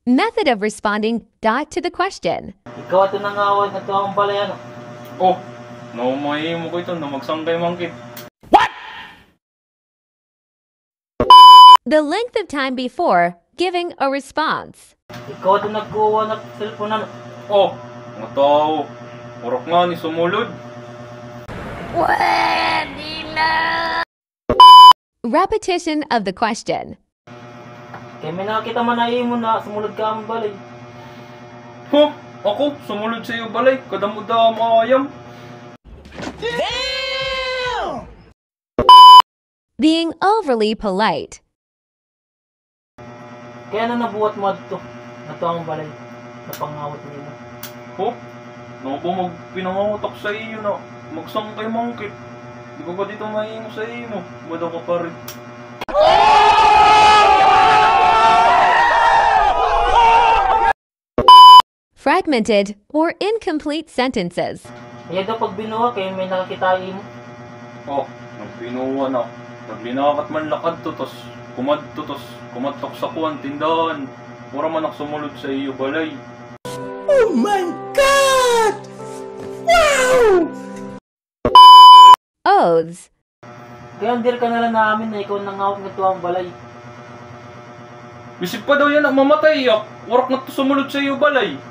Method of responding to the question. Ikaw ato nangawat na ito ang balayan. Oh, naumahimo ko ito na magsanggay mangkit. The length of time before giving a response. Ikaw ato nagkuha na cellphone na. Oh, mga tao. Urok nga ni sumulod. Repetition of the question. Kaya may nakakita man na mo na sumulod ka ang balay. Huh? Ako? Sumulod sa iyo balay? Kadamuda maayam. Being overly polite. Kaya na nabuhat mo ito. Ito ang balay. Napangawat mo. Huh? Ano ba magpinangawatak sa iyo na magsangkay mangkit? Di ko ba dito mahimo sa iyo mo? Bada ka pa rin. Fragmented or incomplete sentences. Kaya daw pag binuha kayo may nakakitain mo. Oh, nang pinuha na. Pag linakat man lakad tutos, kumadtutos, kumatok sa kuwan tindahan. Mura man ako sumulod sa iyo balay. Oh my God! Wow! Oaths. Kaya andir ka na lang namin na ikaw nangawat na ito ang balay. Bisip pa daw yan ang mamatay yak. Warak na to sumunod sa iyo balay.